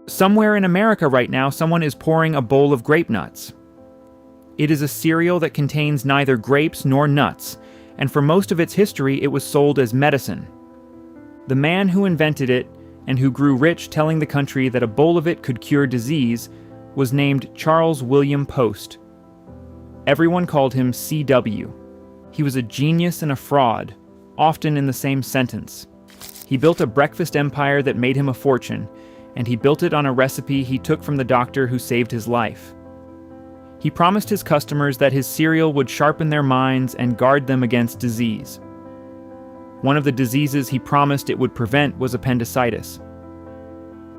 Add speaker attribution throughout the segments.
Speaker 1: Somewhere in America right now, someone is pouring a bowl of grape nuts. It is a cereal that contains neither grapes nor nuts, and for most of its history it was sold as medicine. The man who invented it, and who grew rich telling the country that a bowl of it could cure disease, was named Charles William Post. Everyone called him CW. He was a genius and a fraud, often in the same sentence. He built a breakfast empire that made him a fortune, and he built it on a recipe he took from the doctor who saved his life. He promised his customers that his cereal would sharpen their minds and guard them against disease. One of the diseases he promised it would prevent was appendicitis.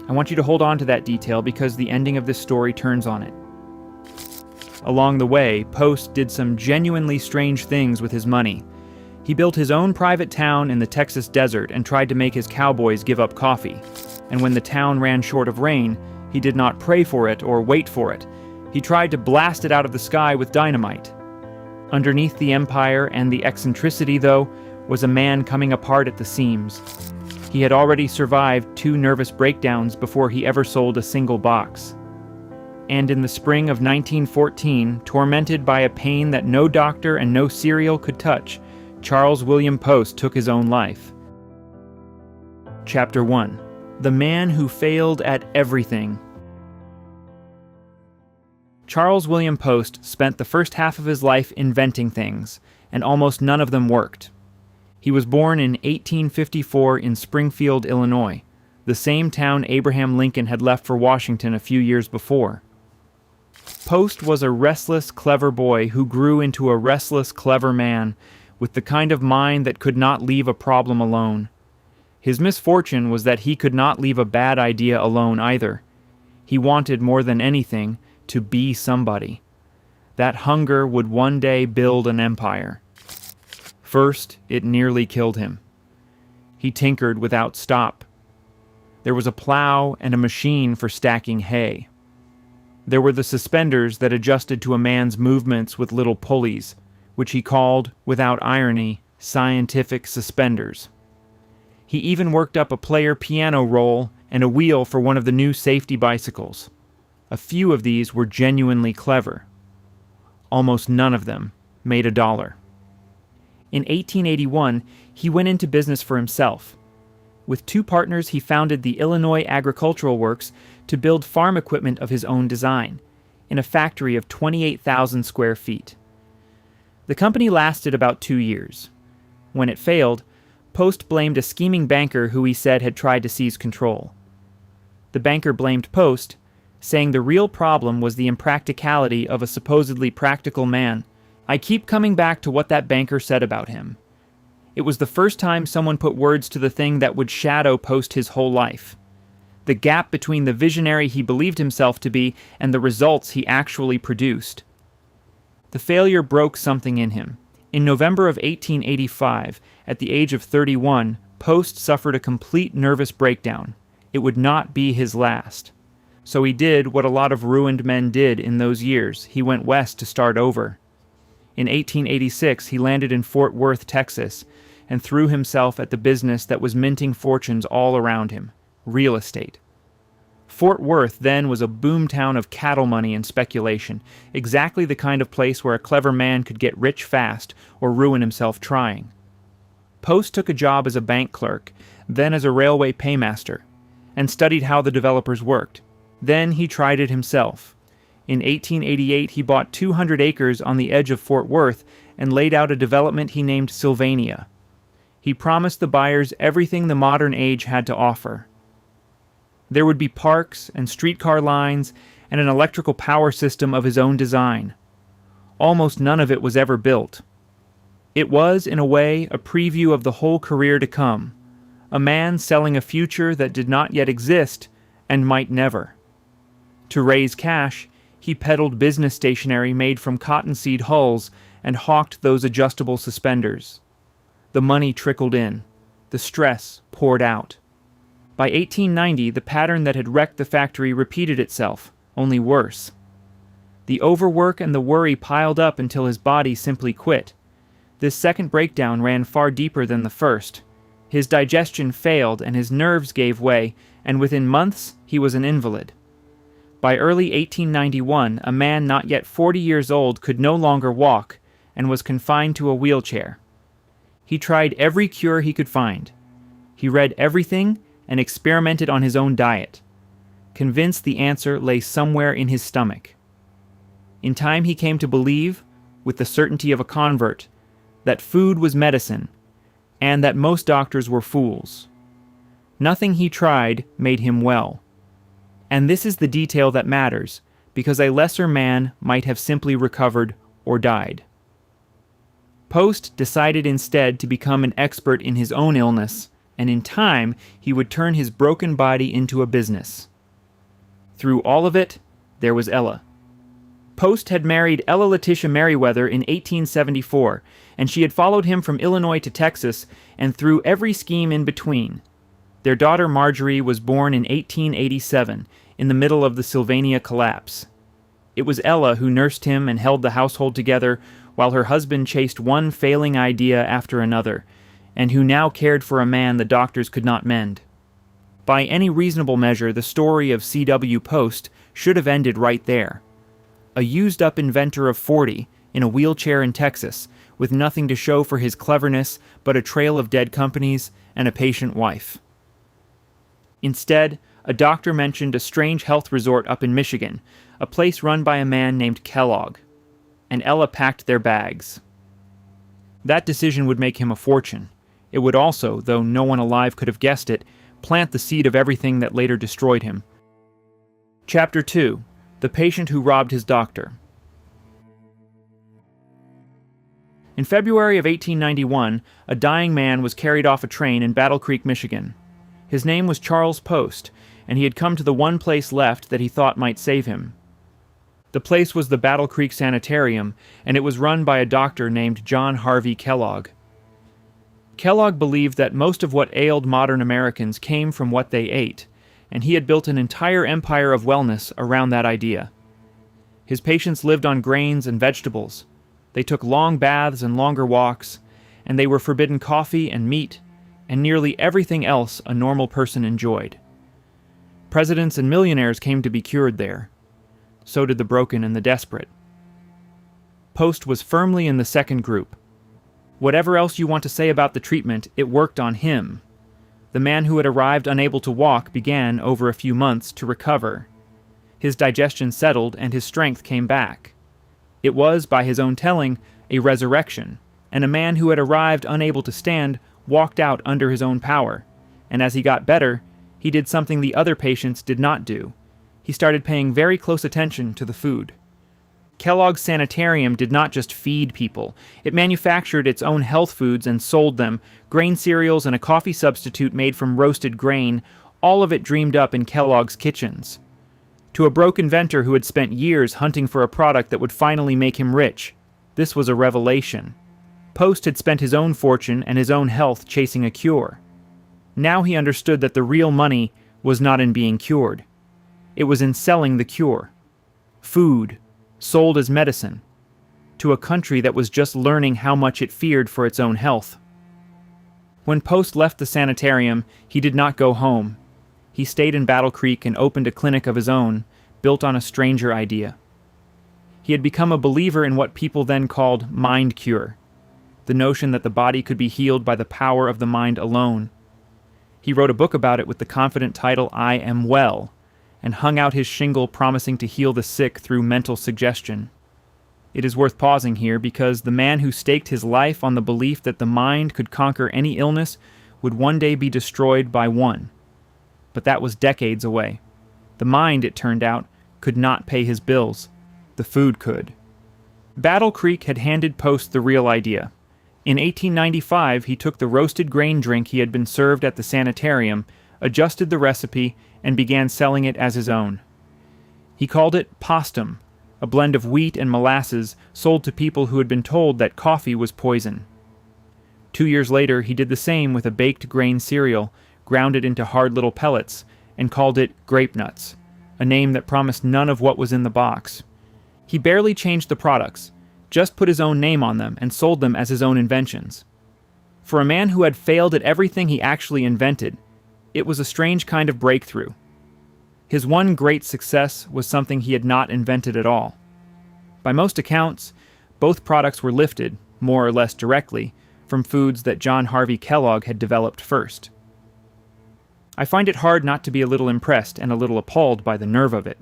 Speaker 1: I want you to hold on to that detail because the ending of this story turns on it. Along the way, Post did some genuinely strange things with his money. He built his own private town in the Texas desert and tried to make his cowboys give up coffee. And when the town ran short of rain, he did not pray for it or wait for it. He tried to blast it out of the sky with dynamite. Underneath the empire and the eccentricity, though, was a man coming apart at the seams. He had already survived 2 nervous breakdowns before he ever sold a single box. And in the spring of 1914, tormented by a pain that no doctor and no cereal could touch, Charles William Post took his own life. Chapter 1. The Man Who Failed at Everything. Charles William Post spent the first half of his life inventing things, and almost none of them worked. He was born in 1854 in Springfield, Illinois, the same town Abraham Lincoln had left for Washington a few years before. Post was a restless, clever boy who grew into a restless, clever man with the kind of mind that could not leave a problem alone. His misfortune was that he could not leave a bad idea alone either. He wanted more than anything to be somebody. That hunger would one day build an empire. First, it nearly killed him. He tinkered without stop. There was a plow and a machine for stacking hay. There were the suspenders that adjusted to a man's movements with little pulleys, which he called, without irony, scientific suspenders. He even worked up a player piano roll and a wheel for one of the new safety bicycles. A few of these were genuinely clever. Almost none of them made $1. In 1881, he went into business for himself. With 2 partners, he founded the Illinois Agricultural Works to build farm equipment of his own design, in a factory of 28,000 square feet. The company lasted about 2 years. When it failed, Post blamed a scheming banker who he said had tried to seize control. The banker blamed Post, saying the real problem was the impracticality of a supposedly practical man. I keep coming back to what that banker said about him. It was the first time someone put words to the thing that would shadow Post his whole life. The gap between the visionary he believed himself to be and the results he actually produced. The failure broke something in him. In November of 1885, at the age of 31, Post suffered a complete nervous breakdown. It would not be his last. So he did what a lot of ruined men did in those years. He went west to start over. In 1886, he landed in Fort Worth, Texas, and threw himself at the business that was minting fortunes all around him, real estate. Fort Worth then was a boomtown of cattle money and speculation, exactly the kind of place where a clever man could get rich fast or ruin himself trying. Post took a job as a bank clerk, then as a railway paymaster, and studied how the developers worked. Then he tried it himself. In 1888, he bought 200 acres on the edge of Fort Worth and laid out a development he named Sylvania. He promised the buyers everything the modern age had to offer. There would be parks and streetcar lines and an electrical power system of his own design. Almost none of it was ever built. It was, in a way, a preview of the whole career to come, a man selling a future that did not yet exist and might never. To raise cash, he peddled business stationery made from cottonseed hulls and hawked those adjustable suspenders. The money trickled in. The stress poured out. By 1890, the pattern that had wrecked the factory repeated itself, only worse. The overwork and the worry piled up until his body simply quit. This second breakdown ran far deeper than the first. His digestion failed and his nerves gave way, and within months he was an invalid. By early 1891, a man not yet 40 years old could no longer walk and was confined to a wheelchair. He tried every cure he could find. He read everything and experimented on his own diet, convinced the answer lay somewhere in his stomach. In time he came to believe, with the certainty of a convert, that food was medicine, and that most doctors were fools. Nothing he tried made him well. And this is the detail that matters, because a lesser man might have simply recovered or died. Post decided instead to become an expert in his own illness, and in time he would turn his broken body into a business. Through all of it, there was Ella. Post had married Ella Letitia Merriweather in 1874, and she had followed him from Illinois to Texas and through every scheme in between. Their daughter Marjorie was born in 1887, in the middle of the Sylvania collapse. It was Ella who nursed him and held the household together while her husband chased one failing idea after another, and who now cared for a man the doctors could not mend. By any reasonable measure, the story of C.W. Post should have ended right there. A used-up inventor of 40, in a wheelchair in Texas, with nothing to show for his cleverness but a trail of dead companies and a patient wife. Instead, a doctor mentioned a strange health resort up in Michigan, a place run by a man named Kellogg, and Ella packed their bags. That decision would make him a fortune. It would also, though no one alive could have guessed it, plant the seed of everything that later destroyed him. Chapter 2. The Patient Who Robbed His Doctor. In February of 1891, a dying man was carried off a train in Battle Creek, Michigan. His name was Charles Post, and he had come to the one place left that he thought might save him. The place was the Battle Creek Sanitarium, and it was run by a doctor named John Harvey Kellogg. Kellogg believed that most of what ailed modern Americans came from what they ate, and he had built an entire empire of wellness around that idea. His patients lived on grains and vegetables. They took long baths and longer walks, and they were forbidden coffee and meat, and nearly everything else a normal person enjoyed. Presidents and millionaires came to be cured there. So did the broken and the desperate. Post was firmly in the second group. Whatever else you want to say about the treatment, it worked on him. The man who had arrived unable to walk began, over a few months, to recover. His digestion settled and his strength came back. It was, by his own telling, a resurrection, and a man who had arrived unable to stand walked out under his own power, and as he got better, he did something the other patients did not do. He started paying very close attention to the food. Kellogg's Sanitarium did not just feed people. It manufactured its own health foods and sold them, grain cereals and a coffee substitute made from roasted grain, all of it dreamed up in Kellogg's kitchens. To a broke inventor who had spent years hunting for a product that would finally make him rich, this was a revelation. Post had spent his own fortune and his own health chasing a cure. Now he understood that the real money was not in being cured. It was in selling the cure. Food, sold as medicine, to a country that was just learning how much it feared for its own health. When Post left the sanitarium, he did not go home. He stayed in Battle Creek and opened a clinic of his own, built on a stranger idea. He had become a believer in what people then called mind cure, the notion that the body could be healed by the power of the mind alone. He wrote a book about it with the confident title, I Am Well, and hung out his shingle promising to heal the sick through mental suggestion. It is worth pausing here because the man who staked his life on the belief that the mind could conquer any illness would one day be destroyed by one. But that was decades away. The mind, it turned out, could not pay his bills. The food could. Battle Creek had handed Post the real idea. In 1895, he took the roasted grain drink he had been served at the sanitarium, adjusted the recipe, and began selling it as his own. He called it Postum, a blend of wheat and molasses sold to people who had been told that coffee was poison. 2 years later, he did the same with a baked grain cereal, ground it into hard little pellets, and called it Grape Nuts, a name that promised none of what was in the box. He barely changed the products, just put his own name on them and sold them as his own inventions. For a man who had failed at everything he actually invented, It was a strange kind of breakthrough. His one great success was something he had not invented at all. By most accounts, both products were lifted, more or less directly, from foods that John Harvey Kellogg had developed first. I find it hard not to be a little impressed and a little appalled by the nerve of it.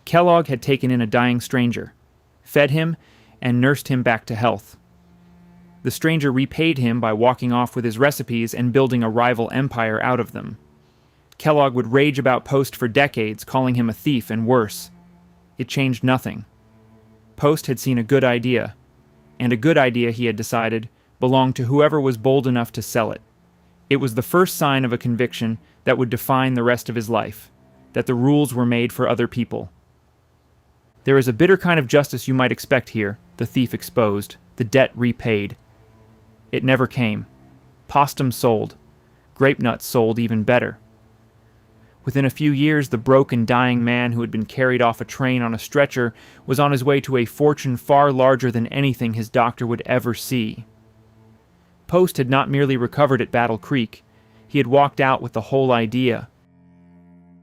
Speaker 1: Kellogg had taken in a dying stranger, fed him, and nursed him back to health. The stranger repaid him by walking off with his recipes and building a rival empire out of them. Kellogg would rage about Post for decades, calling him a thief and worse. It changed nothing. Post had seen a good idea, and a good idea, he had decided, belonged to whoever was bold enough to sell it. It was the first sign of a conviction that would define the rest of his life, that the rules were made for other people. There is a bitter kind of justice you might expect here, the thief exposed, the debt repaid. It never came. Postum sold. Grape Nuts sold even better. Within a few years, the broken, dying man who had been carried off a train on a stretcher was on his way to a fortune far larger than anything his doctor would ever see. Post had not merely recovered at Battle Creek, he had walked out with the whole idea.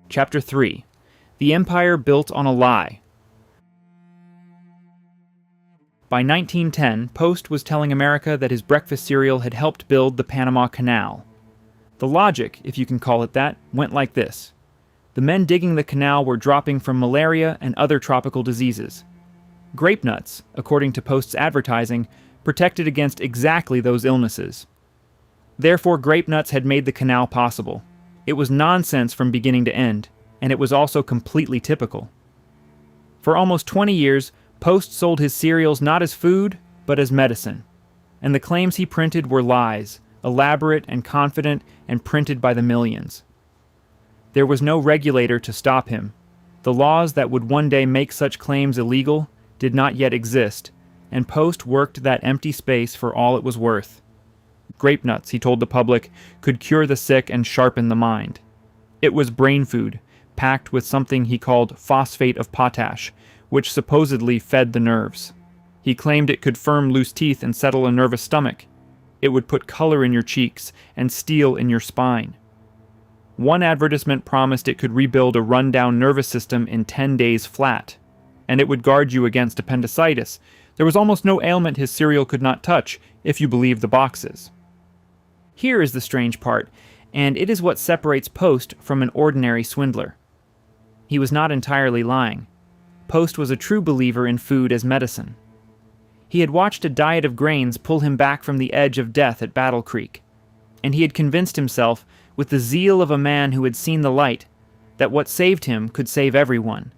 Speaker 1: Chapter 3. The Empire Built on a Lie. By 1910, Post was telling America that his breakfast cereal had helped build the Panama Canal. The logic, if you can call it that, went like this. The men digging the canal were dropping from malaria and other tropical diseases. Grape nuts, according to Post's advertising, protected against exactly those illnesses. Therefore, grape nuts had made the canal possible. It was nonsense from beginning to end, and it was also completely typical. For almost 20 years, Post sold his cereals not as food, but as medicine, and the claims he printed were lies, elaborate and confident and printed by the millions. There was no regulator to stop him. The laws that would one day make such claims illegal did not yet exist, and Post worked that empty space for all it was worth. Grape nuts, he told the public, could cure the sick and sharpen the mind. It was brain food, packed with something he called phosphate of potash, which supposedly fed the nerves. He claimed it could firm loose teeth and settle a nervous stomach. It would put color in your cheeks and steel in your spine. One advertisement promised it could rebuild a run-down nervous system in 10 days flat, and it would guard you against appendicitis. There was almost no ailment his cereal could not touch, if you believe the boxes. Here is the strange part, and it is what separates Post from an ordinary swindler. He was not entirely lying. Post was a true believer in food as medicine. He had watched a diet of grains pull him back from the edge of death at Battle Creek, and he had convinced himself, with the zeal of a man who had seen the light, that what saved him could save everyone.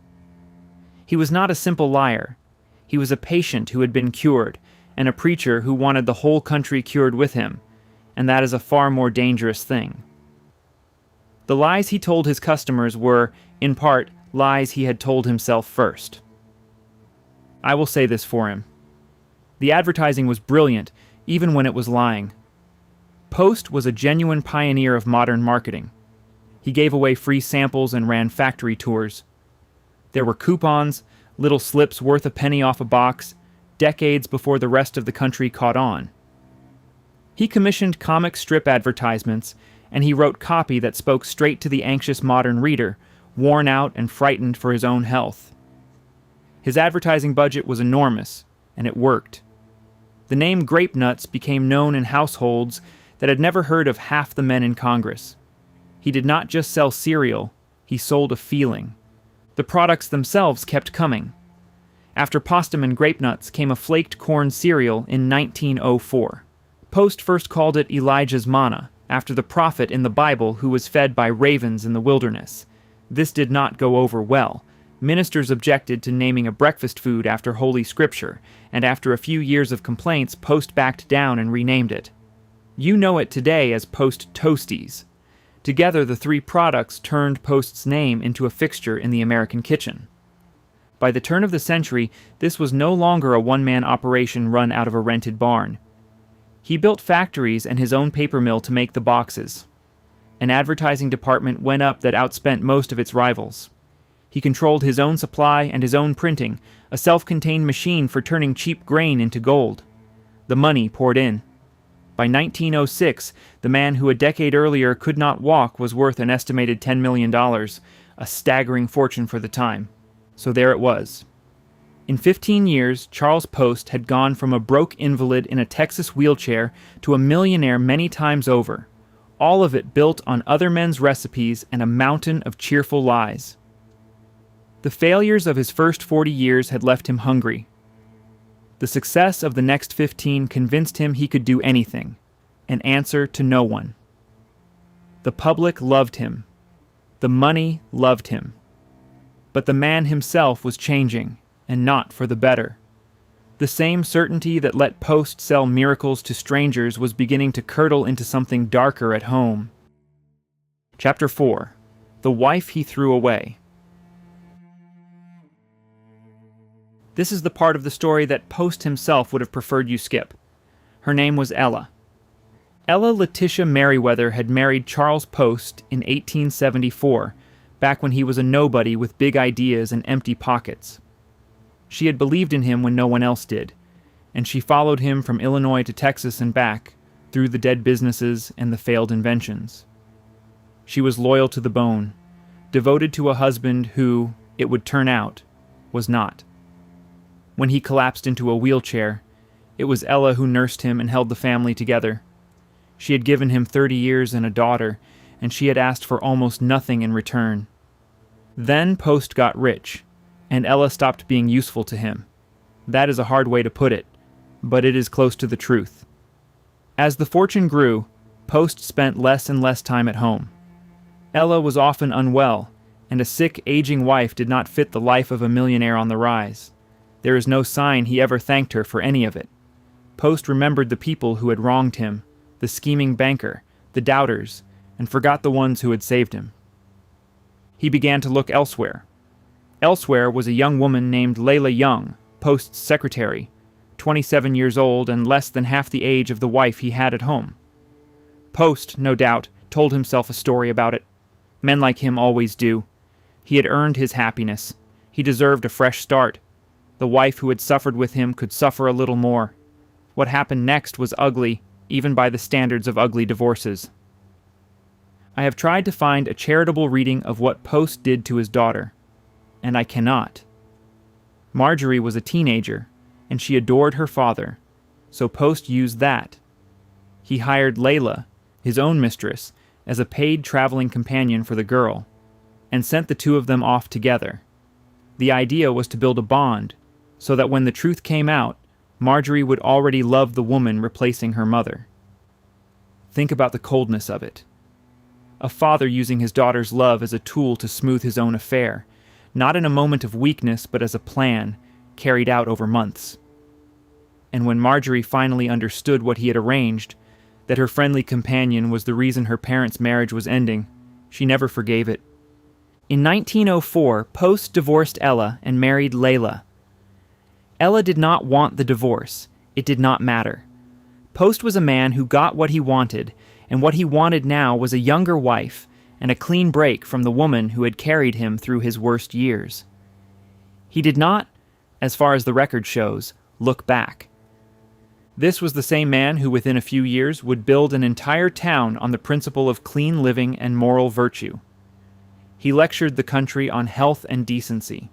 Speaker 1: He was not a simple liar. He was a patient who had been cured, and a preacher who wanted the whole country cured with him, and that is a far more dangerous thing. The lies he told his customers were, in part, lies he had told himself first. I will say this for him. The advertising was brilliant, even when it was lying. Post was a genuine pioneer of modern marketing. He gave away free samples and ran factory tours. There were coupons, little slips worth a penny off a box, decades before the rest of the country caught on. He commissioned comic strip advertisements, and he wrote copy that spoke straight to the anxious modern reader, worn out and frightened for his own health. His advertising budget was enormous, and it worked. The name Grape Nuts became known in households that had never heard of half the men in Congress. He did not just sell cereal, he sold a feeling. The products themselves kept coming. After Postum and Grape Nuts came a flaked corn cereal in 1904. Post first called it Elijah's manna, after the prophet in the Bible who was fed by ravens in the wilderness. This did not go over well. Ministers objected to naming a breakfast food after Holy Scripture, and after a few years of complaints, Post backed down and renamed it. You know it today as Post Toasties. Together, the three products turned Post's name into a fixture in the American kitchen. By the turn of the century, this was no longer a one-man operation run out of a rented barn. He built factories and his own paper mill to make the boxes. An advertising department went up that outspent most of its rivals. He controlled his own supply and his own printing, a self-contained machine for turning cheap grain into gold. The money poured in. By 1906, the man who a decade earlier could not walk was worth an estimated $10 million, a staggering fortune for the time. So there it was. In 15 years, Charles Post had gone from a broke invalid in a Texas wheelchair to a millionaire many times over, all of it built on other men's recipes and a mountain of cheerful lies. The failures of his first 40 years had left him hungry. The success of the next 15 convinced him he could do anything, an answer to no one. The public loved him. The money loved him. But the man himself was changing, and not for the better. The same certainty that let Post sell miracles to strangers was beginning to curdle into something darker at home. Chapter 4. The Wife He Threw Away. This is the part of the story that Post himself would have preferred you skip. Her name was Ella. Ella Letitia Merriweather had married Charles Post in 1874, back when he was a nobody with big ideas and empty pockets. She had believed in him when no one else did, and she followed him from Illinois to Texas and back, through the dead businesses and the failed inventions. She was loyal to the bone, devoted to a husband who, it would turn out, was not. When he collapsed into a wheelchair, it was Ella who nursed him and held the family together. She had given him 30 years and a daughter, and she had asked for almost nothing in return. Then Post got rich, and Ella stopped being useful to him. That is a hard way to put it, but it is close to the truth. As the fortune grew, Post spent less and less time at home. Ella was often unwell, and a sick, aging wife did not fit the life of a millionaire on the rise. There is no sign he ever thanked her for any of it. Post remembered the people who had wronged him, the scheming banker, the doubters, and forgot the ones who had saved him. He began to look elsewhere. Elsewhere was a young woman named Layla Young, Post's secretary, 27 years old and less than half the age of the wife he had at home. Post, no doubt, told himself a story about it. Men like him always do. He had earned his happiness. He deserved a fresh start. The wife who had suffered with him could suffer a little more. What happened next was ugly, even by the standards of ugly divorces. I have tried to find a charitable reading of what Post did to his daughter, and I cannot. Marjorie was a teenager, and she adored her father, so Post used that. He hired Layla, his own mistress, as a paid traveling companion for the girl, and sent the two of them off together. The idea was to build a bond, so that when the truth came out, Marjorie would already love the woman replacing her mother. Think about the coldness of it. A father using his daughter's love as a tool to smooth his own affair, not in a moment of weakness, but as a plan, carried out over months. And when Marjorie finally understood what he had arranged, that her friendly companion was the reason her parents' marriage was ending, she never forgave it. In 1904, Post divorced Ella and married Layla. Ella did not want the divorce. It did not matter. Post was a man who got what he wanted, and what he wanted now was a younger wife and a clean break from the woman who had carried him through his worst years. He did not, as far as the record shows, look back. This was the same man who within a few years would build an entire town on the principle of clean living and moral virtue. He lectured the country on health and decency.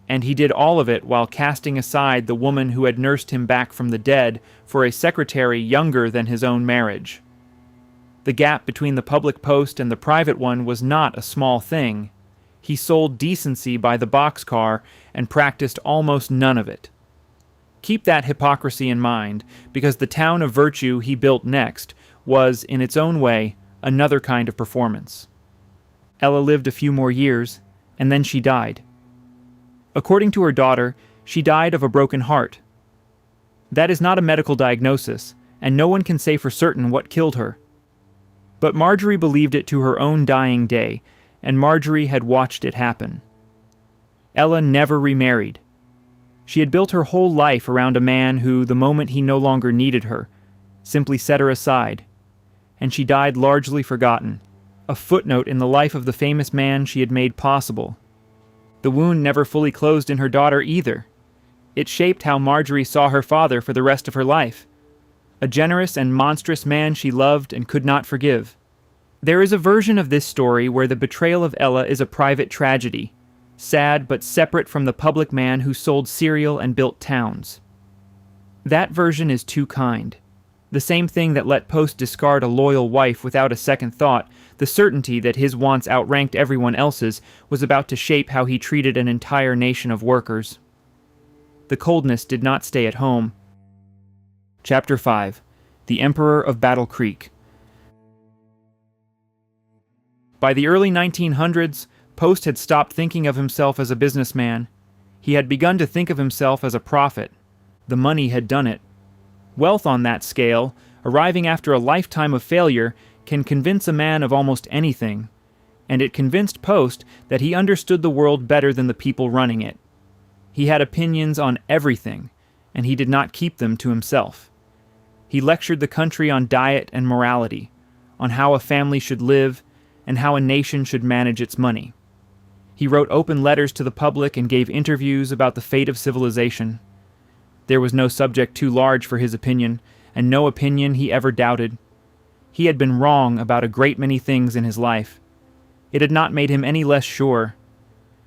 Speaker 1: And he did all of it while casting aside the woman who had nursed him back from the dead for a secretary younger than his own marriage. The gap between the public post and the private one was not a small thing. He sold decency by the boxcar and practiced almost none of it. Keep that hypocrisy in mind, because the town of virtue he built next was, in its own way, another kind of performance. Ella lived a few more years, and then she died. According to her daughter, she died of a broken heart. That is not a medical diagnosis, and no one can say for certain what killed her. But Marjorie believed it to her own dying day, and Marjorie had watched it happen. Ella never remarried. She had built her whole life around a man who, the moment he no longer needed her, simply set her aside, and she died largely forgotten, a footnote in the life of the famous man she had made possible. The wound never fully closed in her daughter either. It shaped how Marjorie saw her father for the rest of her life. a generous and monstrous man she loved and could not forgive. There is a version of this story where the betrayal of Ella is a private tragedy, sad but separate from the public man who sold cereal and built towns. That version is too kind. The same thing that let Post discard a loyal wife without a second thought, the certainty that his wants outranked everyone else's, was about to shape how he treated an entire nation of workers. The coldness did not stay at home. Chapter 5. The Emperor of Battle Creek. By the early 1900s, Post had stopped thinking of himself as a businessman. He had begun to think of himself as a prophet. The money had done it. Wealth on that scale, arriving after a lifetime of failure, can convince a man of almost anything, and it convinced Post that he understood the world better than the people running it. He had opinions on everything, and he did not keep them to himself. He lectured the country on diet and morality, on how a family should live, and how a nation should manage its money. He wrote open letters to the public and gave interviews about the fate of civilization. There was no subject too large for his opinion, and no opinion he ever doubted. He had been wrong about a great many things in his life. It had not made him any less sure.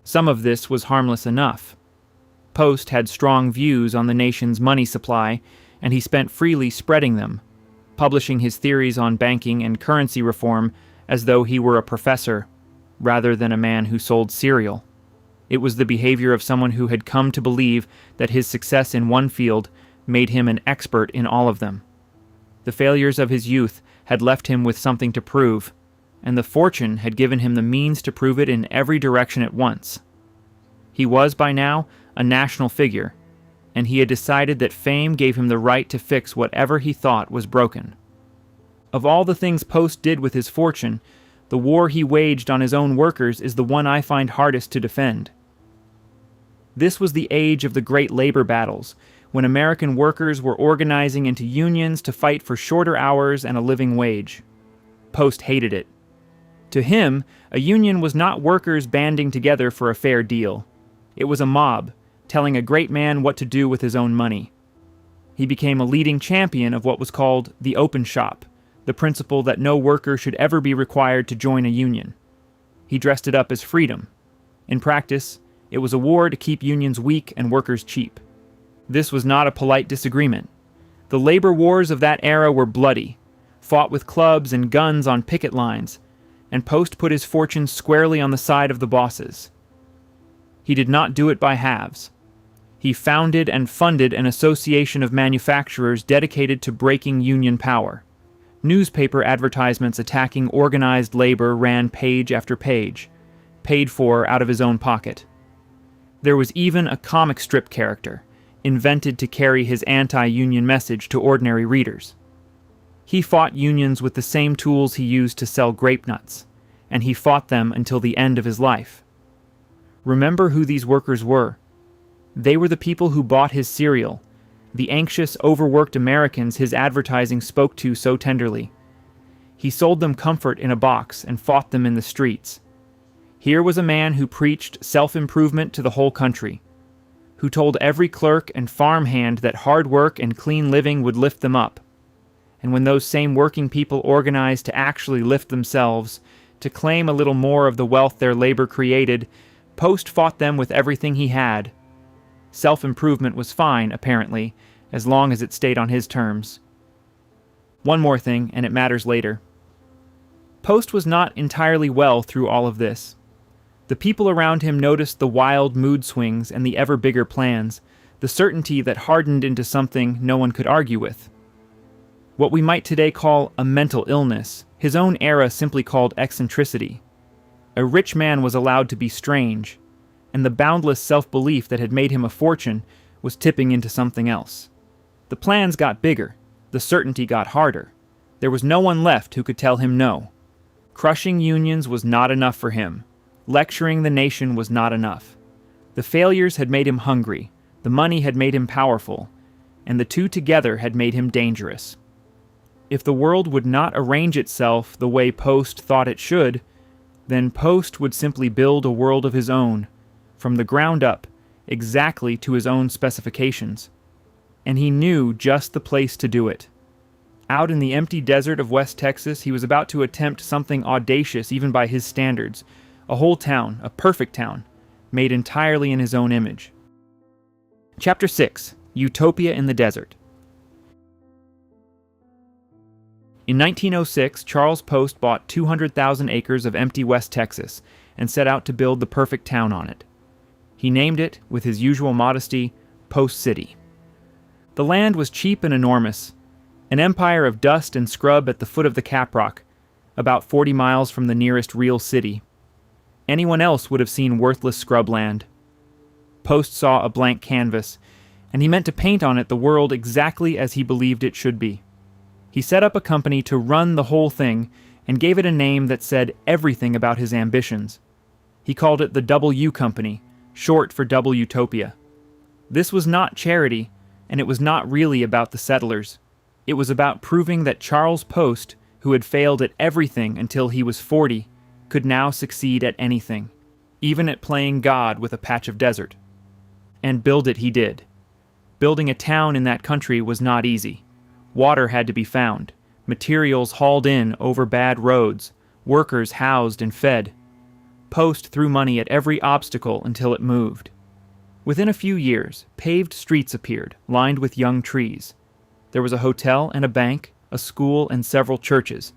Speaker 1: Some of this was harmless enough. Post had strong views on the nation's money supply, and he spent freely spreading them, publishing his theories on banking and currency reform as though he were a professor, rather than a man who sold cereal. It was the behavior of someone who had come to believe that his success in one field made him an expert in all of them. The failures of his youth had left him with something to prove, and the fortune had given him the means to prove it in every direction at once. He was, by now, a national figure, and he had decided that fame gave him the right to fix whatever he thought was broken. Of all the things Post did with his fortune, the war he waged on his own workers is the one I find hardest to defend. This was the age of the great labor battles, when American workers were organizing into unions to fight for shorter hours and a living wage. Post hated it. To him, a union was not workers banding together for a fair deal. It was a mob, telling a great man what to do with his own money. He became a leading champion of what was called the open shop, the principle that no worker should ever be required to join a union. He dressed it up as freedom. In practice, it was a war to keep unions weak and workers cheap. This was not a polite disagreement. The labor wars of that era were bloody, fought with clubs and guns on picket lines, and Post put his fortune squarely on the side of the bosses. He did not do it by halves. He founded and funded an association of manufacturers dedicated to breaking union power. Newspaper advertisements attacking organized labor ran page after page, paid for out of his own pocket. There was even a comic strip character, invented to carry his anti-union message to ordinary readers. He fought unions with the same tools he used to sell grape nuts, and he fought them until the end of his life. Remember who these workers were. They were the people who bought his cereal, the anxious, overworked Americans his advertising spoke to so tenderly. He sold them comfort in a box and fought them in the streets. Here was a man who preached self-improvement to the whole country, who told every clerk and farmhand that hard work and clean living would lift them up. And when those same working people organized to actually lift themselves, to claim a little more of the wealth their labor created, Post fought them with everything he had. Self-improvement was fine, apparently, as long as it stayed on his terms. One more thing, and it matters later. Post was not entirely well through all of this. The people around him noticed the wild mood swings and the ever bigger plans, the certainty that hardened into something no one could argue with. What we might today call a mental illness, his own era simply called eccentricity. A rich man was allowed to be strange, and the boundless self-belief that had made him a fortune was tipping into something else. The plans got bigger, the certainty got harder. There was no one left who could tell him no. Crushing unions was not enough for him. Lecturing the nation was not enough. The failures had made him hungry, the money had made him powerful, and the two together had made him dangerous. If the world would not arrange itself the way Post thought it should, then Post would simply build a world of his own, from the ground up, exactly to his own specifications. And he knew just the place to do it. Out in the empty desert of West Texas, he was about to attempt something audacious even by his standards. A whole town, a perfect town, made entirely in his own image. Chapter 6. Utopia in the Desert. In 1906, Charles Post bought 200,000 acres of empty West Texas and set out to build the perfect town on it. He named it, with his usual modesty, Post City. The land was cheap and enormous, an empire of dust and scrub at the foot of the Caprock, about 40 miles from the nearest real city. Anyone else would have seen worthless scrubland. Post saw a blank canvas, and he meant to paint on it the world exactly as he believed it should be. He set up a company to run the whole thing and gave it a name that said everything about his ambitions. He called it the W Company, short for Utopia. This was not charity, and it was not really about the settlers. It was about proving that Charles Post, who had failed at everything until he was 40, could now succeed at anything, even at playing God with a patch of desert. And build it he did. Building a town in that country was not easy. Water had to be found, materials hauled in over bad roads, workers housed and fed. Post threw money at every obstacle until it moved. Within a few years, paved streets appeared, lined with young trees. There was a hotel and a bank, a school and several churches.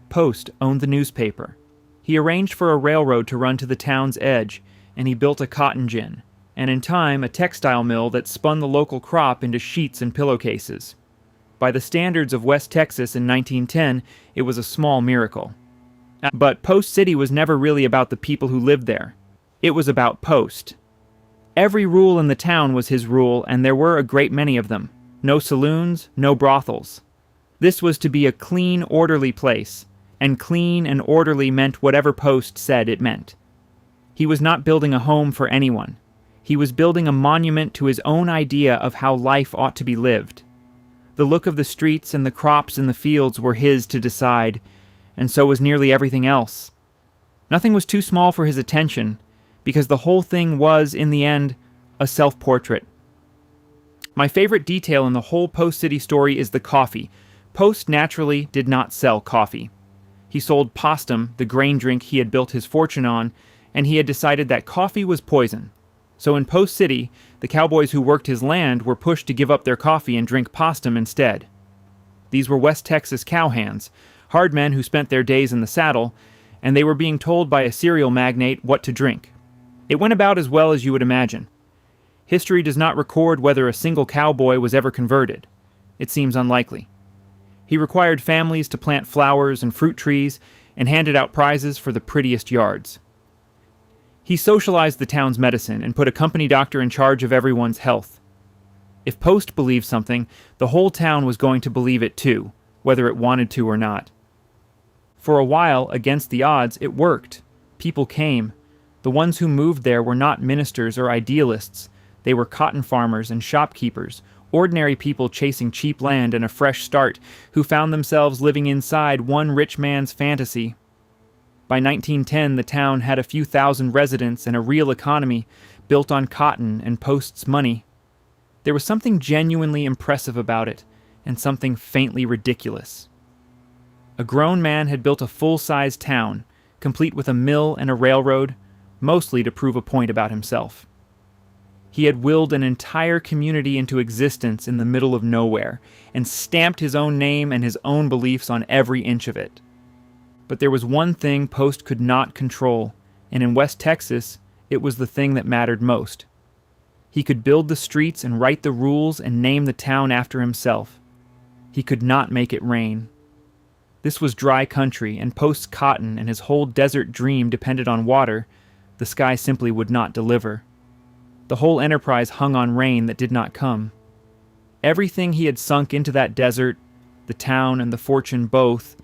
Speaker 1: Post owned the newspaper. He arranged for a railroad to run to the town's edge, and he built a cotton gin, and in time a textile mill that spun the local crop into sheets and pillowcases. By the standards of West Texas in 1910, it was a small miracle. But Post City was never really about the people who lived there. It was about Post. Every rule in the town was his rule, and there were a great many of them. No saloons, no brothels. This was to be a clean, orderly place, and clean and orderly meant whatever Post said it meant. He was not building a home for anyone. He was building a monument to his own idea of how life ought to be lived. The look of the streets and the crops in the fields were his to decide, and so was nearly everything else. Nothing was too small for his attention, because the whole thing was, in the end, a self-portrait. My favorite detail in the whole Post City story is the coffee. Post naturally did not sell coffee. He sold Postum, the grain drink he had built his fortune on, and he had decided that coffee was poison. So in Post City, the cowboys who worked his land were pushed to give up their coffee and drink Postum instead. These were West Texas cowhands, hard men who spent their days in the saddle, and they were being told by a cereal magnate what to drink. It went about as well as you would imagine. History does not record whether a single cowboy was ever converted. It seems unlikely. He required families to plant flowers and fruit trees and handed out prizes for the prettiest yards. He socialized the town's medicine and put a company doctor in charge of everyone's health. If Post believed something, the whole town was going to believe it too, whether it wanted to or not. For a while, against the odds, it worked. People came. The ones who moved there were not ministers or idealists. They were cotton farmers and shopkeepers, ordinary people chasing cheap land and a fresh start, who found themselves living inside one rich man's fantasy. By 1910, the town had a few thousand residents and a real economy built on cotton and Post's money. There was something genuinely impressive about it, and something faintly ridiculous. A grown man had built a full-size town, complete with a mill and a railroad, mostly to prove a point about himself. He had willed an entire community into existence in the middle of nowhere, and stamped his own name and his own beliefs on every inch of it. But there was one thing Post could not control, and in West Texas, it was the thing that mattered most. He could build the streets and write the rules and name the town after himself. He could not make it rain. This was dry country, and Post's cotton and his whole desert dream depended on water. The sky simply would not deliver. The whole enterprise hung on rain that did not come. Everything he had sunk into that desert, the town and the fortune both,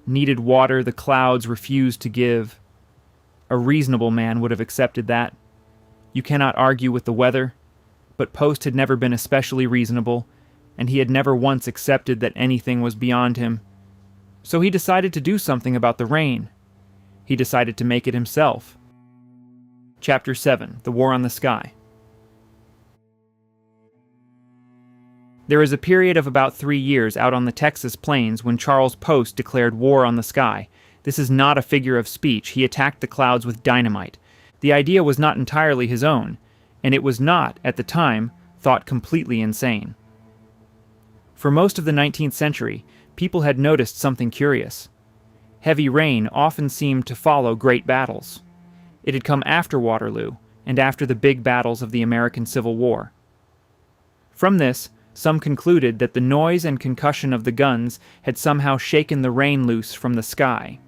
Speaker 1: needed water the clouds refused to give. A reasonable man would have accepted that. You cannot argue with the weather, but Post had never been especially reasonable, and he had never once accepted that anything was beyond him. So he decided to do something about the rain. He decided to make it himself. Chapter 7. The War on the Sky. There is a period of about 3 years out on the Texas plains when Charles Post declared war on the sky. This is not a figure of speech. He attacked the clouds with dynamite. The idea was not entirely his own, and it was not, at the time, thought completely insane. For most of the 19th century, people had noticed something curious. Heavy rain often seemed to follow great battles. It had come after Waterloo, and after the big battles of the American Civil War. From this, some concluded that the noise and concussion of the guns had somehow shaken the rain loose from the sky.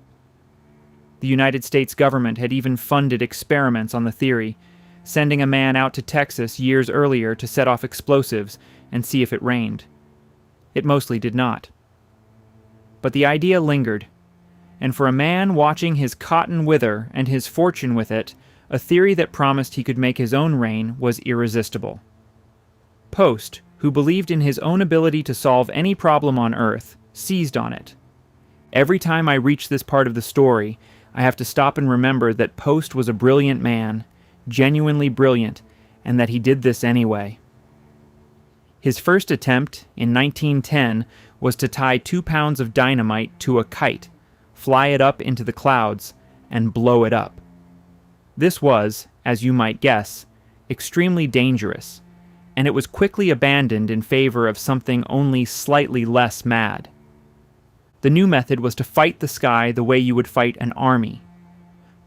Speaker 1: The United States government had even funded experiments on the theory, sending a man out to Texas years earlier to set off explosives and see if it rained. It mostly did not. But the idea lingered, and for a man watching his cotton wither and his fortune with it, a theory that promised he could make his own rain was irresistible. Post, who believed in his own ability to solve any problem on Earth, seized on it. Every time I reach this part of the story, I have to stop and remember that Post was a brilliant man, genuinely brilliant, and that he did this anyway. His first attempt, in 1910, was to tie 2 pounds of dynamite to a kite, fly it up into the clouds, and blow it up. This was, as you might guess, extremely dangerous, and it was quickly abandoned in favor of something only slightly less mad. The new method was to fight the sky the way you would fight an army.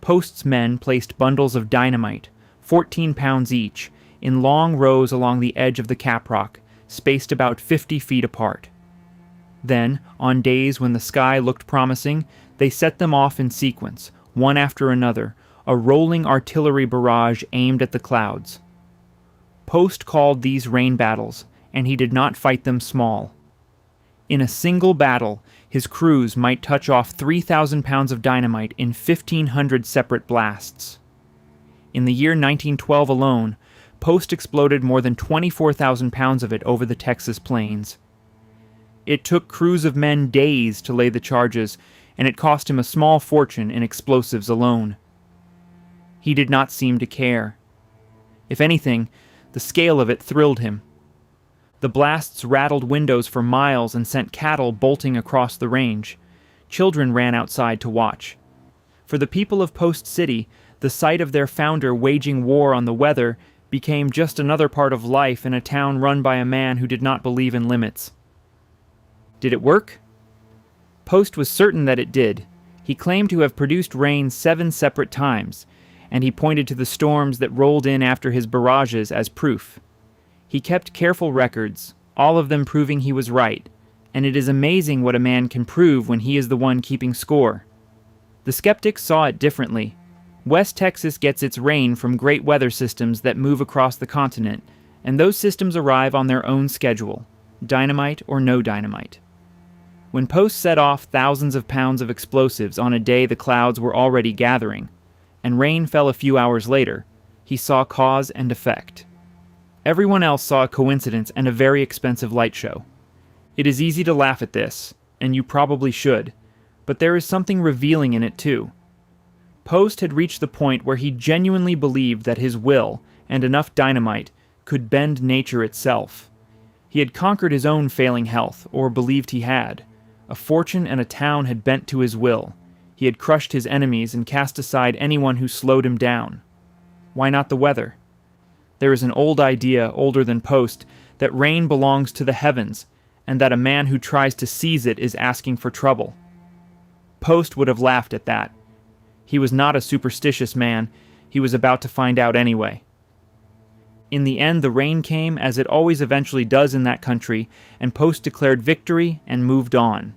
Speaker 1: Post's men placed bundles of dynamite, 14 pounds each, in long rows along the edge of the caprock, spaced about 50 feet apart. Then, on days when the sky looked promising, they set them off in sequence, one after another, a rolling artillery barrage aimed at the clouds. Post called these rain battles, and he did not fight them small. In a single battle, his crews might touch off 3,000 pounds of dynamite in 1,500 separate blasts. In the year 1912 alone, Post exploded more than 24,000 pounds of it over the Texas plains. It took crews of men days to lay the charges, and it cost him a small fortune in explosives alone. He did not seem to care. If anything, the scale of it thrilled him. The blasts rattled windows for miles and sent cattle bolting across the range. Children ran outside to watch. For the people of Post City, the sight of their founder waging war on the weather became just another part of life in a town run by a man who did not believe in limits. Did it work? Post was certain that it did. He claimed to have produced rain 7 separate times, and he pointed to the storms that rolled in after his barrages as proof. He kept careful records, all of them proving he was right, and it is amazing what a man can prove when he is the one keeping score. The skeptics saw it differently. West Texas gets its rain from great weather systems that move across the continent, and those systems arrive on their own schedule, dynamite or no dynamite. When Post set off thousands of pounds of explosives on a day the clouds were already gathering, and rain fell a few hours later, he saw cause and effect. Everyone else saw a coincidence and a very expensive light show. It is easy to laugh at this, and you probably should, but there is something revealing in it too. Post had reached the point where he genuinely believed that his will, and enough dynamite, could bend nature itself. He had conquered his own failing health, or believed he had. A fortune and a town had bent to his will. He had crushed his enemies and cast aside anyone who slowed him down. Why not the weather? There is an old idea, older than Post, that rain belongs to the heavens, and that a man who tries to seize it is asking for trouble. Post would have laughed at that. He was not a superstitious man. He was about to find out anyway. In the end, the rain came, as it always eventually does in that country, and Post declared victory and moved on.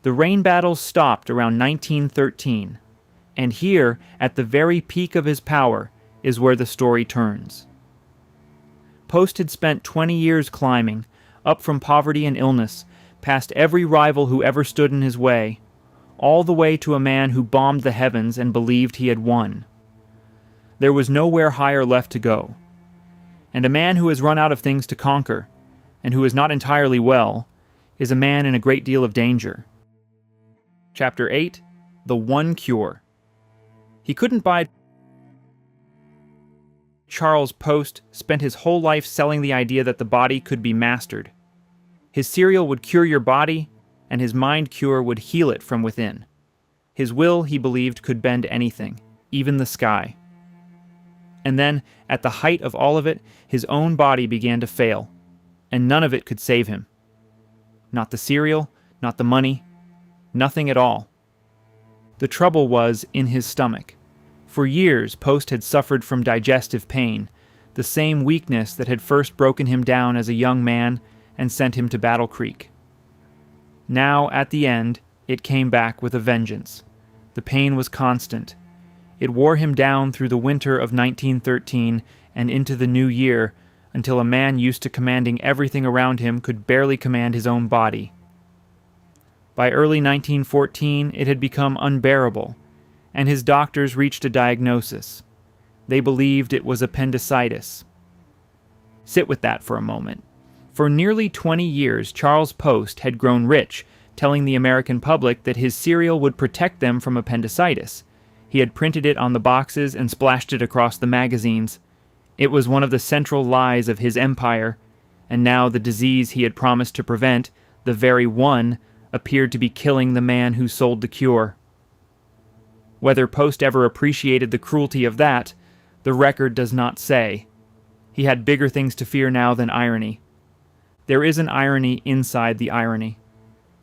Speaker 1: The rain battles stopped around 1913, and here, at the very peak of his power, is where the story turns. Post had spent 20 years climbing, up from poverty and illness, past every rival who ever stood in his way, all the way to a man who bombed the heavens and believed he had won. There was nowhere higher left to go. And a man who has run out of things to conquer, and who is not entirely well, is a man in a great deal of danger. Chapter 8. The One Cure. He couldn't buy Charles Post spent his whole life selling the idea that the body could be mastered. His cereal would cure your body, and his mind cure would heal it from within. His will, he believed, could bend anything, even the sky. And then, at the height of all of it, his own body began to fail, and none of it could save him. Not the cereal, not the money, nothing at all. The trouble was in his stomach. For years, Post had suffered from digestive pain, the same weakness that had first broken him down as a young man and sent him to Battle Creek. Now, at the end, it came back with a vengeance. The pain was constant. It wore him down through the winter of 1913 and into the new year, until a man used to commanding everything around him could barely command his own body. By early 1914, it had become unbearable, and his doctors reached a diagnosis. They believed it was appendicitis. Sit with that for a moment. For nearly 20 years, Charles Post had grown rich, telling the American public that his cereal would protect them from appendicitis. He had printed it on the boxes and splashed it across the magazines. It was one of the central lies of his empire, and now the disease he had promised to prevent, the very one, appeared to be killing the man who sold the cure. Whether Post ever appreciated the cruelty of that, the record does not say. He had bigger things to fear now than irony. There is an irony inside the irony.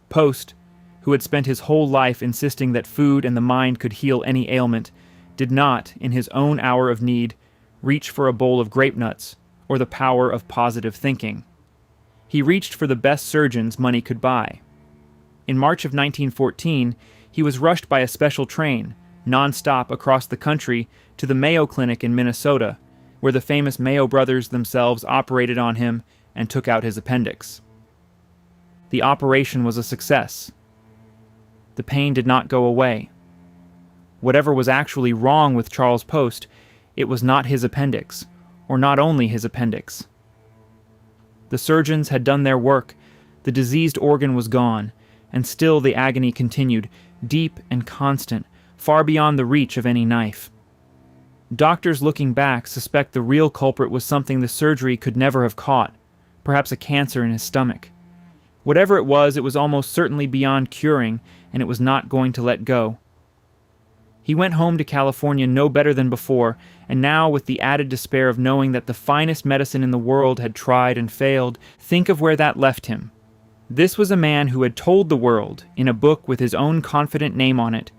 Speaker 1: Post, who had spent his whole life insisting that food and the mind could heal any ailment, did not, in his own hour of need, reach for a bowl of grape nuts or the power of positive thinking. He reached for the best surgeons money could buy. In March of 1914, he was rushed by a special train, non-stop across the country, to the Mayo Clinic in Minnesota, where the famous Mayo brothers themselves operated on him and took out his appendix. The operation was a success. The pain did not go away. Whatever was actually wrong with Charles Post, it was not his appendix, or not only his appendix. The surgeons had done their work, the diseased organ was gone, and still the agony continued, deep and constant, far beyond the reach of any knife. Doctors looking back suspect the real culprit was something the surgery could never have caught, perhaps a cancer in his stomach. Whatever it was almost certainly beyond curing, and it was not going to let go. He went home to California no better than before, and now with the added despair of knowing that the finest medicine in the world had tried and failed, think of where that left him. This was a man who had told the world, in a book with his own confident name on it,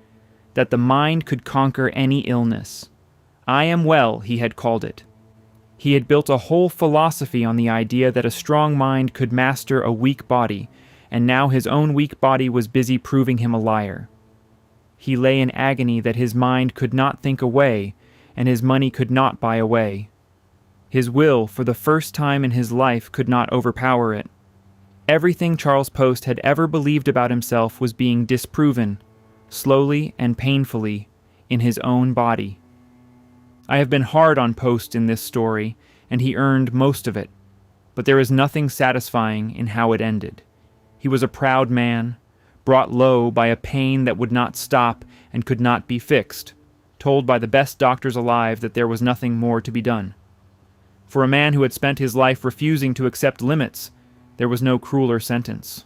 Speaker 1: that the mind could conquer any illness. I am well, he had called it. He had built a whole philosophy on the idea that a strong mind could master a weak body, and now his own weak body was busy proving him a liar. He lay in agony that his mind could not think away, and his money could not buy away. His will, for the first time in his life, could not overpower it. Everything Charles Post had ever believed about himself was being disproven, slowly and painfully, in his own body. I have been hard on Post in this story, and he earned most of it, but there is nothing satisfying in how it ended. He was a proud man, brought low by a pain that would not stop and could not be fixed, told by the best doctors alive that there was nothing more to be done. For a man who had spent his life refusing to accept limits, there was no crueler sentence.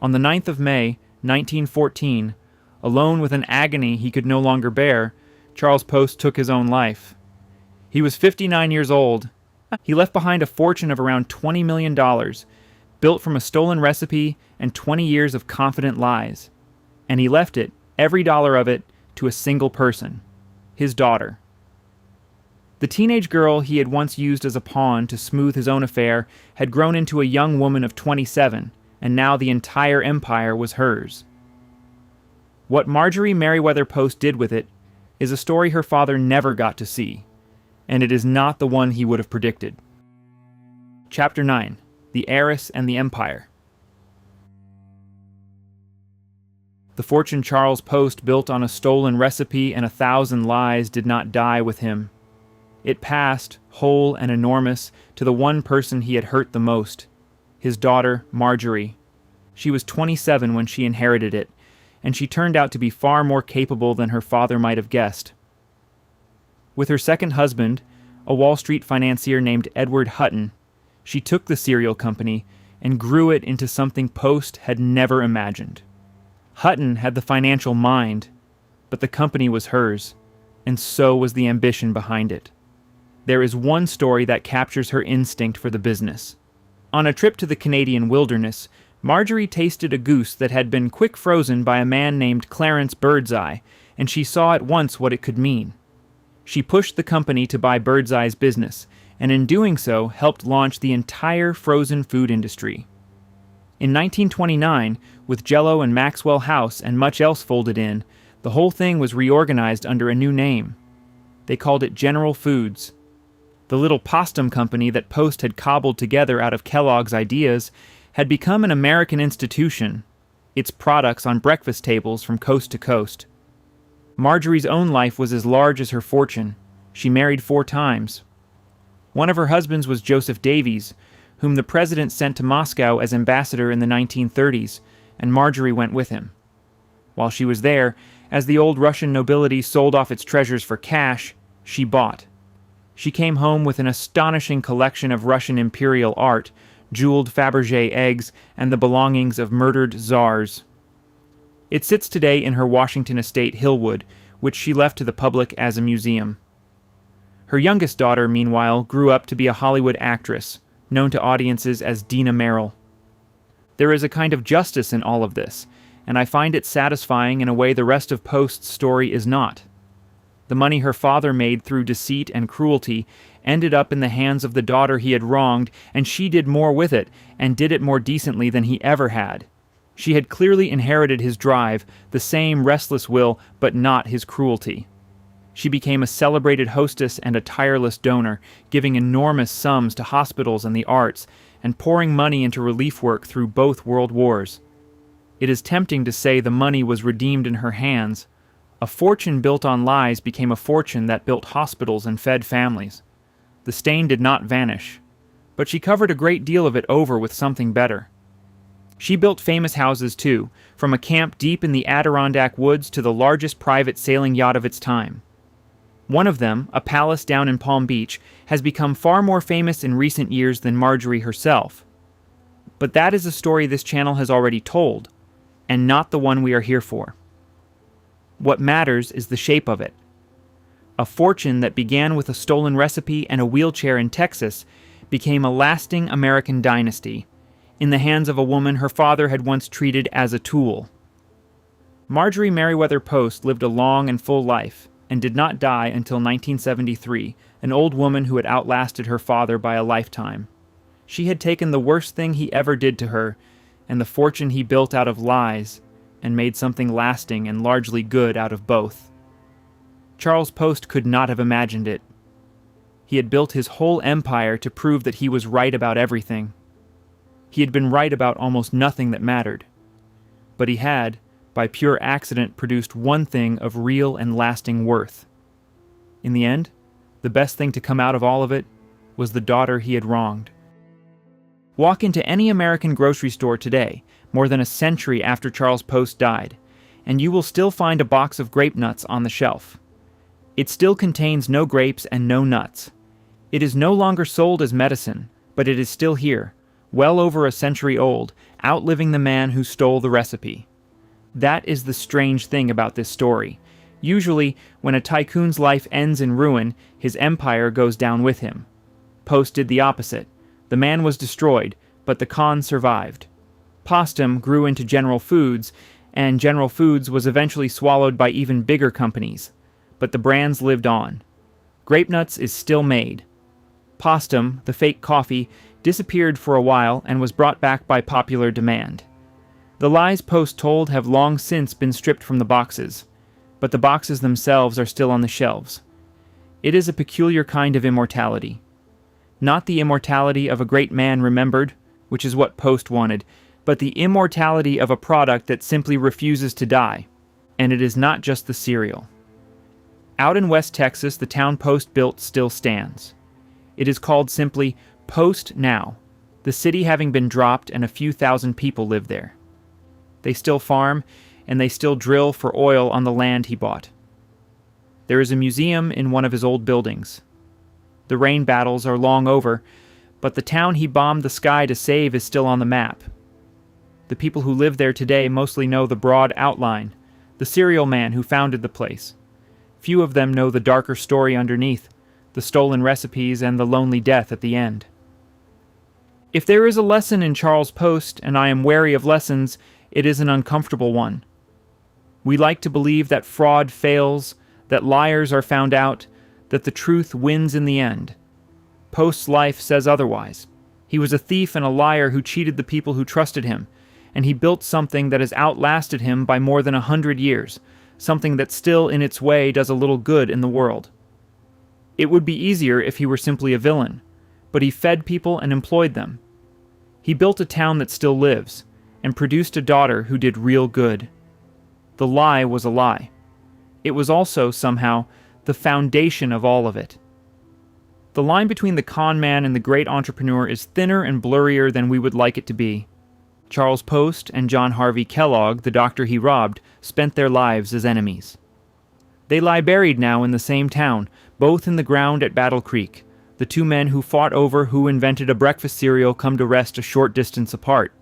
Speaker 1: On the 9th of May, 1914, alone with an agony he could no longer bear, Charles Post took his own life. He was 59 years old. He left behind a fortune of around $20 million, built from a stolen recipe and 20 years of confident lies. And he left it, every dollar of it, to a single person, his daughter. The teenage girl he had once used as a pawn to smooth his own affair had grown into a young woman of 27, and now the entire empire was hers. What Marjorie Merriweather Post did with it is a story her father never got to see, and it is not the one he would have predicted. Chapter 9. The Heiress and the Empire. The fortune Charles Post built on a stolen recipe and 1,000 lies did not die with him. It passed, whole and enormous, to the one person he had hurt the most, his daughter, Marjorie. She was 27 when she inherited it, and she turned out to be far more capable than her father might have guessed. With her second husband, a Wall Street financier named Edward Hutton. She took the cereal company and grew it into something Post had never imagined. Hutton had the financial mind, but the company was hers, and so was the ambition behind it. There is one story that captures her instinct for the business. On a trip to the Canadian wilderness, Marjorie tasted a goose that had been quick frozen by a man named Clarence Birdseye, and she saw at once what it could mean. She pushed the company to buy Birdseye's business, and in doing so helped launch the entire frozen food industry. In 1929, with Jell-O and Maxwell House and much else folded in, the whole thing was reorganized under a new name. They called it General Foods. The little Postum company that Post had cobbled together out of Kellogg's ideas had become an American institution, its products on breakfast tables from coast to coast. Marjorie's own life was as large as her fortune. She married 4 times. One of her husbands was Joseph Davies, whom the president sent to Moscow as ambassador in the 1930s, and Marjorie went with him. While she was there, as the old Russian nobility sold off its treasures for cash, she bought. She came home with an astonishing collection of Russian imperial art, jeweled Fabergé eggs, and the belongings of murdered czars. It sits today in her Washington estate Hillwood, which she left to the public as a museum. Her youngest daughter, meanwhile, grew up to be a Hollywood actress, known to audiences as Dina Merrill. There is a kind of justice in all of this, and I find it satisfying in a way the rest of Post's story is not. The money her father made through deceit and cruelty ended up in the hands of the daughter he had wronged, and she did more with it, and did it more decently than he ever had. She had clearly inherited his drive, the same restless will, but not his cruelty. She became a celebrated hostess and a tireless donor, giving enormous sums to hospitals and the arts, and pouring money into relief work through both world wars. It is tempting to say the money was redeemed in her hands. A fortune built on lies became a fortune that built hospitals and fed families. The stain did not vanish, but she covered a great deal of it over with something better. She built famous houses too, from a camp deep in the Adirondack woods to the largest private sailing yacht of its time. One of them, a palace down in Palm Beach, has become far more famous in recent years than Marjorie herself. But that is a story this channel has already told, and not the one we are here for. What matters is the shape of it. A fortune that began with a stolen recipe and a wheelchair in Texas became a lasting American dynasty, in the hands of a woman her father had once treated as a tool. Marjorie Merriweather Post lived a long and full life, and did not die until 1973, an old woman who had outlasted her father by a lifetime. She had taken the worst thing he ever did to her, and the fortune he built out of lies, and made something lasting and largely good out of both. Charles Post could not have imagined it. He had built his whole empire to prove that he was right about everything. He had been right about almost nothing that mattered. But he had, by pure accident, produced one thing of real and lasting worth. In the end, the best thing to come out of all of it was the daughter he had wronged. Walk into any American grocery store today, more than a century after Charles Post died, and you will still find a box of grape nuts on the shelf. It still contains no grapes and no nuts. It is no longer sold as medicine, but it is still here, well over a century old, outliving the man who stole the recipe. That is the strange thing about this story. Usually, when a tycoon's life ends in ruin, his empire goes down with him. Post did the opposite. The man was destroyed, but the con survived. Postum grew into General Foods, and General Foods was eventually swallowed by even bigger companies. But the brands lived on. Grape Nuts is still made. Postum, the fake coffee, disappeared for a while and was brought back by popular demand. The lies Post told have long since been stripped from the boxes, but the boxes themselves are still on the shelves. It is a peculiar kind of immortality. Not the immortality of a great man remembered, which is what Post wanted, but the immortality of a product that simply refuses to die, and it is not just the cereal. Out in West Texas, the town Post built still stands. It is called simply Post now, the city having been dropped and a few thousand people live there. They still farm, and they still drill for oil on the land he bought. There is a museum in one of his old buildings. The rain battles are long over, but the town he bombed the sky to save is still on the map. The people who live there today mostly know the broad outline, the cereal man who founded the place. Few of them know the darker story underneath, the stolen recipes and the lonely death at the end. If there is a lesson in Charles Post, and I am wary of lessons, it is an uncomfortable one. We like to believe that fraud fails, that liars are found out, that the truth wins in the end. Post's life says otherwise. He was a thief and a liar who cheated the people who trusted him, and he built something that has outlasted him by more than 100 years, something that still in its way does a little good in the world. It would be easier if he were simply a villain, but he fed people and employed them. He built a town that still lives, and produced a daughter who did real good. The lie was a lie. It was also, somehow, the foundation of all of it. The line between the con man and the great entrepreneur is thinner and blurrier than we would like it to be. Charles Post and John Harvey Kellogg, the doctor he robbed, spent their lives as enemies. They lie buried now in the same town, both in the ground at Battle Creek. The two men who fought over who invented a breakfast cereal come to rest a short distance apart.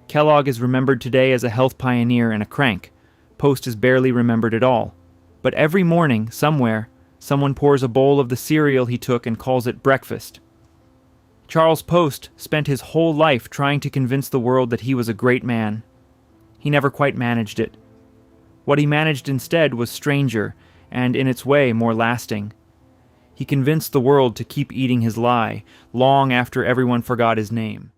Speaker 1: Kellogg is remembered today as a health pioneer and a crank. Post is barely remembered at all. But every morning, somewhere, someone pours a bowl of the cereal he took and calls it breakfast. Charles Post spent his whole life trying to convince the world that he was a great man. He never quite managed it. What he managed instead was stranger, and in its way more lasting. He convinced the world to keep eating his lie, long after everyone forgot his name.